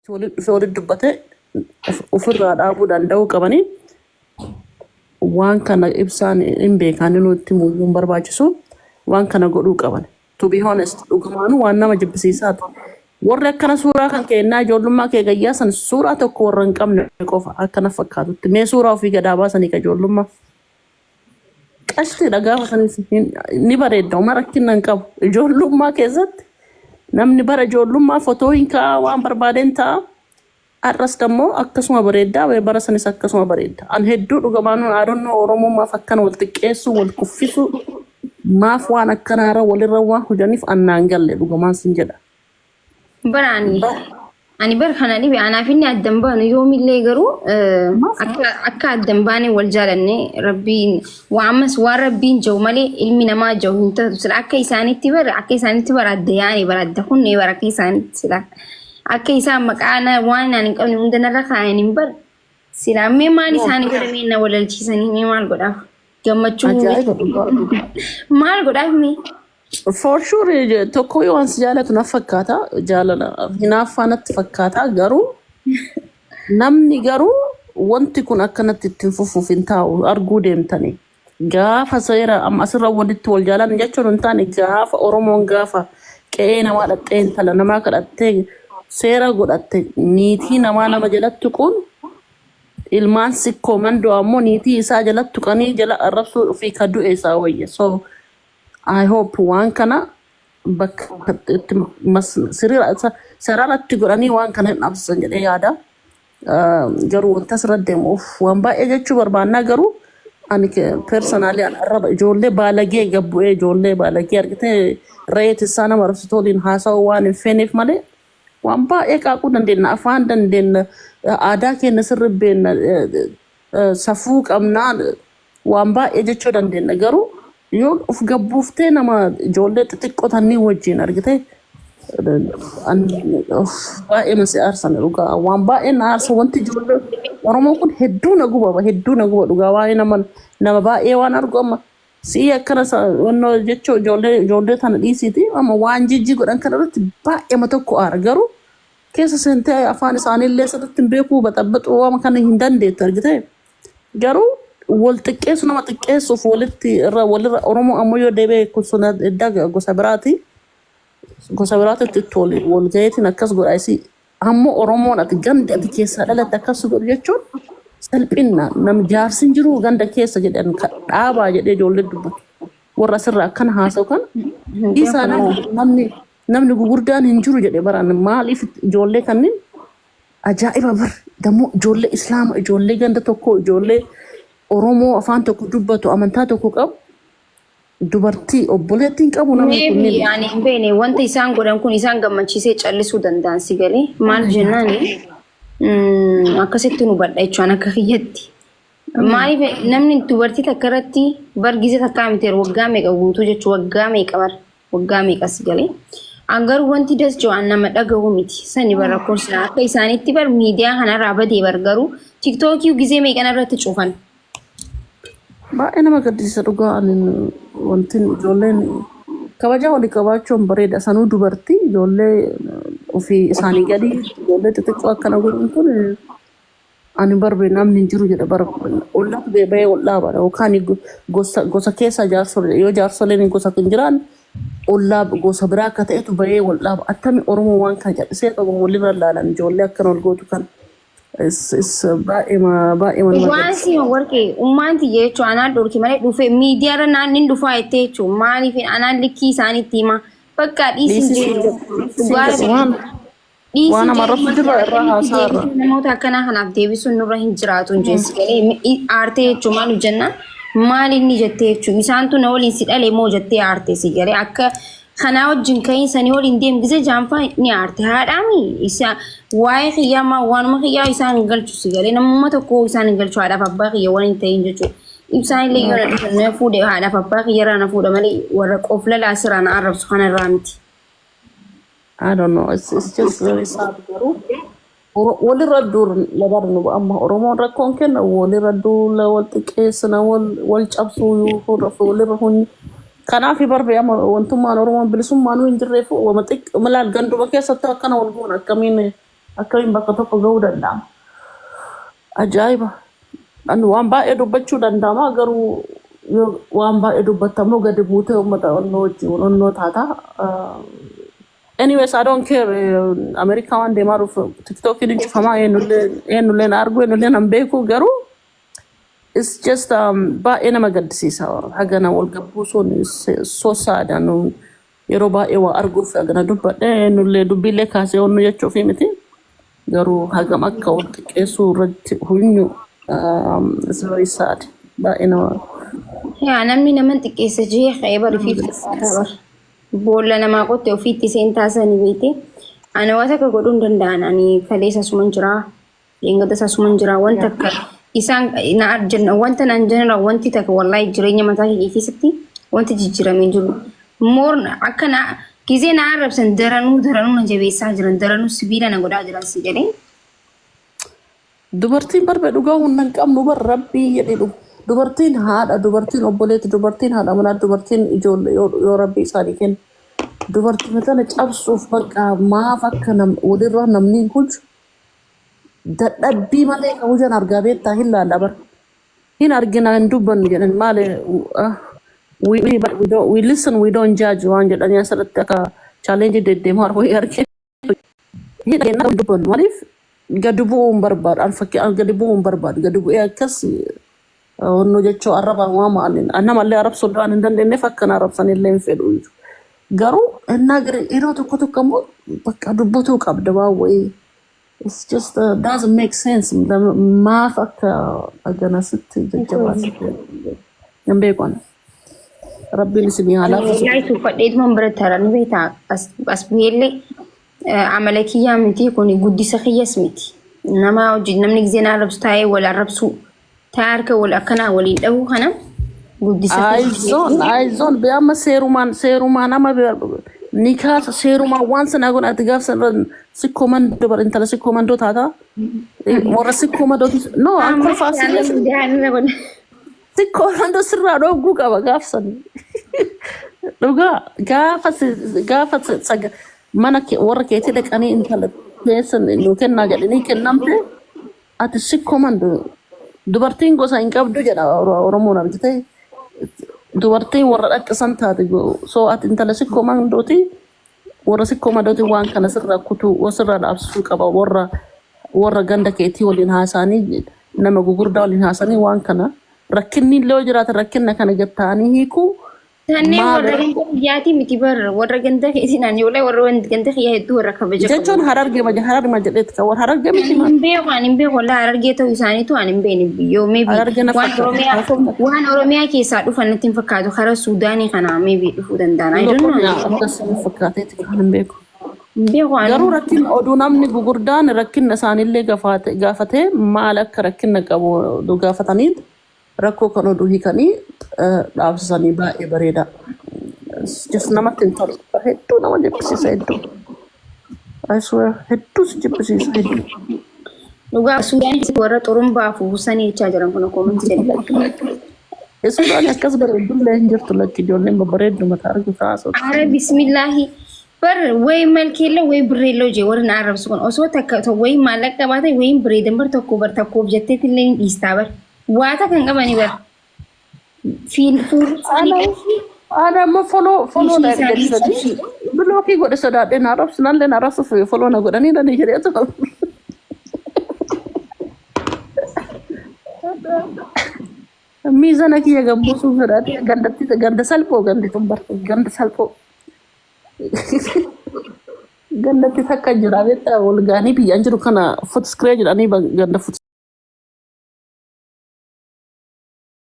Solid dubbate ofirraa dhaabuu danda'uu qabanii waan kana ibsaan hin beekan nutti muyyuun barbaachisu waan kana godhuu qaban. To be honest, dhugumaanu waan nama jibbisiisaati. Warri akkana suuraa kan kennaa ijoollummaa kee gayyaasan suuraa tokko warra hin qabne qofa akkana fakkaatutti. Mee suuraa ofii gadaa baasanii ka ijoollummaa. Qashti dhagaafa sanis ni bareedda uma rakkina hin qabu. Ijoollummaa keessatti namni bara ijoollummaa fotoo hin kaa'aa waan barbaadeen ta'a. Arras dammoo akkasuma bareeddaa bara sanis akkasuma bareedda. An hedduu dhugumaanu aadonnoo Oromummaaf akkana wal xiqqeessu wal kuffisu maaf waan akkanaara walirra waan hojaniif annaan galle dhugumaan sin jedha. Ani bar kana dhibe anaaf inni addan baanu yoomillee garuu akka addan baane wal jaalanne rabbiin waan rabbiin jiru malee ilmi namaa jiru hin ta'u sila akka isaanitti bar adda yaani bar adda kunne bar akka isaanitti sila akka isaan maqaana waan ani hin qabne hundanarra kaa'an hin bar sila mee maal isaanii godhamee na walalchiisanii mee maal godhaaf gammachuu maal godhaaf mee. For sure, tokko yoo ansi jaalatu na fakkaata jaalala hinaaffaanatti fakkaata garuu namni garuu wanti kun akkanatti ittiin fufuuf hin taa'u arguu deemtanii gaafa seera amma asirra walitti wal jaalan jechuun hin taane gaafa Oromoon gaafa qe'ee namaa dhattee intala namaa kadhattee seera godhatte niitii namaa nama jalatti kun ilmaan sikkoo mandoo ammoo niitii isaa jalatti qanii jala arrabsuu fi ka du'e isaa wayya. So I hope waan kana bakka siraalatti godhanii waan kana hin dhaabsisan jedhee yaada. Garuu wanta asirra deemuuf waan baay'ee jechuu barbaannaa garuu ani personally an arraba ijoollee baalagee gabbu'ee ijoollee baalagee argitee reet isaa nama rabsitooliin haasa'u waan hin feeneef malee waan baay'ee qaaquu dandeenya afaan dandeenya aadaa keenya sirribbeenna safuu qabnaa waan baay'ee jechuu dandeenya garuu yoo of gabbuuftee nama ijoollee xixiqqootanii wajjin argite baay'ee masi aarsan dhugaa waan baay'ee na aarsa wanti ijoollee Oromoo kun hedduu na guba dhugaa waa'ee nama baay'ee waan argu amma si'i akkana wannoo jechuu ijoollee tana dhiisiiti amma waan jijjii godhan kana irratti baay'ee tokko aara garuu keessa seentee afaan isaaniillee sirriitti hin beekuu baxabbaxuu waan kana hin dandeettu argite garuu wal xiqqeessu nama xiqqeessuuf walirra Oromoo ammoo yoo deebee kusuna edda gosa biraatitti tole wal gaheetiin akkas godhaisi ammoo Oromoon ati ganda ati keessaa dhalatte akkas godhu jechuun salphina nam jaarsin jiru ganda keessa jedhan dhaabaa jedhee ijoollee dubbatu warra sirra akkana haasa'u kan isaa namni gugurdaan hin jiru jedhee baraan maaliif ijoollee kanneen ajaa'iba bar dammoo ijoollee islaama ijoollee ganda tokko ijoollee Oromoo afaan tokko dubbatu amantaa tokko qabu dubartii obboleettiin qabu nama kunniin yaani hin beene wanta isaan godhan kun isaan gammachiisee callisuu danda'an si galee maal jennaani akkasitti nu badha jechuun akka kiyyatti maaliif namni dubartii takka irratti bargise takkaa miti waggaa meeqa guutuu jechuu waggaa meeqa si galee angaruu wanti das jiwaan nama dhagahu miti sani barakkoon sana akka isaanitti bar miidiyaa kanarraa badee bargaruu tiktookii gizee meeqan irratti cufan. Baay'ee nama gaddisiisa dhugaa wanti ijoolleen kabajaa walii qabaachuun bareeda sanuu dubartii ijoollee ofii isaanii gadi ijoollee xixiqqoo akkana godhuun kun ani barbaade namni hin jiru jedha ollaatu beebee ollaa bara yookaan gosa keessa jaarsolee yoo jaarsoleen gosa kan jiraan ollaa gosa biraa akka ta'etu bahee ollaa attami Oromoo waan kan jedhisee qabu walirra laalan ijoollee akkana wal gootu kan. Waan si warqee ummaanti jechuun anaan dhorki malee dhufe miidiyaarra naannin dhufaa jettee jechuun maaliif anaan likkii isaaniitti hima bakka namoota akkanaa kanaaf deebisuun nurra hin jiraatu hin jeessi galee aartee jechuun maal hojjannaa maal inni jettee jechuun isaantu na waliin si dhalee moo jettee aartee si galee akka kanaa wajjin ka'iin sanii waliin deemgise jaanfaa ni aarte haadhaami isa waa'ee xiyyaama waanuma xiyyaa isaan galchu si galee namummaa tokko isaan galchu haadhaaf abbaa xiyya waan hin ta'in jechuudha ibsaan illee yoo na fuudhe haadhaaf abbaa xiyyarraa na fuudha malee warra qofla laasirraa na arrabsu kanarraa miti. I don't know. It's just very sad. walirra dur labarnu amma Oromoon rakkoon kenna walirra duula wal xiqqeessina wal cabsuu walirra hun kanaaf barbe amma wantummaan Oromoon bilisummaan hin jirreef wama xiq malaal ganduma keessatti akkana wal goon akkamiin akkamiin bakka tokko ga'uu danda'ama. Ajaa'iba! Ani waan baay'ee dubbachuu danda'ama garuu waan baay'ee dubbattamu gadi buutee uummata onnoo wajjin onnoo taata. Anyways, I don't care. America waan deemaa dhufu TikTokiin injifamaa eenyulleen argu eenyulleen hin beeku garuu it's just baay'ee nama gaddisiisa. Hagana wal gabbuusuun so sad. Yeroo baay'ee waa arguuf hagana dubbadhe eenyullee dubbiillee kaasee onnu jechuufi miti. Garuu hagam akka wal xiqqeessuu irratti hunyu it's very sad. Baay'ee nama. Yaa namni naman xiqqeessa jee khaybar fi tabar. Boolla namaa qotte ofiitti seen taasanii beete. Ana waan akka godhuun danda'an ani kaleessa suman jira. Eengata suman jira wanta akka isaan na arjanna wanta nan jenera wanti takka wallahi jireenya mataa kee keessatti wanti jijjiiramee jiru. Moor akka na gizee na arrabsan daranuu na jabeessaa jiran daranuu sibiila na godhaa jiran si jedhee. Dubartiin barbaadu dhugaa hundan qabnu bar rabbii jedhu. Dubartiin haadha, dubartiin obboleetti, dubartiin haadha manaa, dubartiin ijoollee yoo rabbii isaanii kenna. Dubartiin tana cabsuuf bakka maaf akka walirraa namni huju dadhabbii malee kan hujan argaa beektaa hin laalla bar. Hin argina hin dubbannu jedhan maali we listen we don't judge waan jedhanii asirratti akka challenge deddeemaa wayii argee. Hin argina hin dubbannu maaliif gadi bu'uun barbaadu alfakkii gadi bu'uun barbaadu gadi bu'ee akkas onno jecho araba wa maalin anama le arab sudan ndandene fakkan arab sanille fedhu garuu እናገር ኢሮ ተኮ mo በቃ ዱቦቱ ቀብደባ ወይ it's just doesn't make sense ma fakka agana sit jajjaba nambe kon rabbi lismi ala yaitu fadheet man barataran beeta asbiyelle amalakiya miti kuni guddisa khiyas miti nama wajin namni gizena arabstaay wala arabsu taarka wala kana wali daw khana guddisa ayzon biyama seruman ama nikas seruma once na gona atgafsan sikomando bar intala sikomando tata mora sikomando no anko fasil sikomando sirra do guga bagafsan duga gafat saga mana ke warke ti da kani intala pesan no kenna gadini kennamte at sikomando dubartiin gosa hin qabdu jedha oromoon argite dubartiin warra dhaqsan taate so at intala sikkomandooti warra sikkomandooti waan kana sirra kutu wasirra dhaabsuu qaba warra ganda keetii waliin haasanii nama gugurdaa waliin haasanii waan kana rakkinni illee jiraata rakkinna kana gattaanii hiiku Tanne warra yaati miti bar warra ganda keetii naan yoo warra ganda kiyaa hedduu warra kabaja jechuun hararge jedheet ka warra hararge miti hin beeku wallaahi harargee ta'uu isaaniitu waan hin beekne biyyoo maybe waan oromiyaa keessaa dhufan natti hin fakkaatu karaa suudaanii kana maybe dhufuu danda'an akkasuma fakkaateeti kan hin beeku garuu rakkin oduu namni gugurdaan rakkinna isaanillee gaafatee maal akka rakkinna qabu gaafataniit rakkoo kan oduu hiikanii dhaabsisanii baay'ee bareeda. Just namatti hin tolu. Hedduu nama jibbisiisa hedduu. I swear hedduu si jibbisiisa hedduu. Dhugaa Suudaan warra xurumbaa fuusanii jechaa jiran kun akkoomanti jedhama. Suudaan akkas bareeddullee hin jirtu lakki ijoolleen babbareeddu mataa argu taasisa. Ara bismillaahi bar way malkeella way birreelloo jee warra na arrabsu kun osoo takka way maallaqa qabaate way bireedan bar tokkoof jetteetti illee hin dhiistaa bar. Waata kan qabani bar. Ada ma follow na gadisati bloki godhe sodaadhe na arabs nalle na rasu follow na godani da ni jere to mizana ki ga busu sodaadhe ganda salpo gandi tumbar ganda salpo ganda ti takka jira beta wol gani bi anjuru kana foot scratch ani ganda foot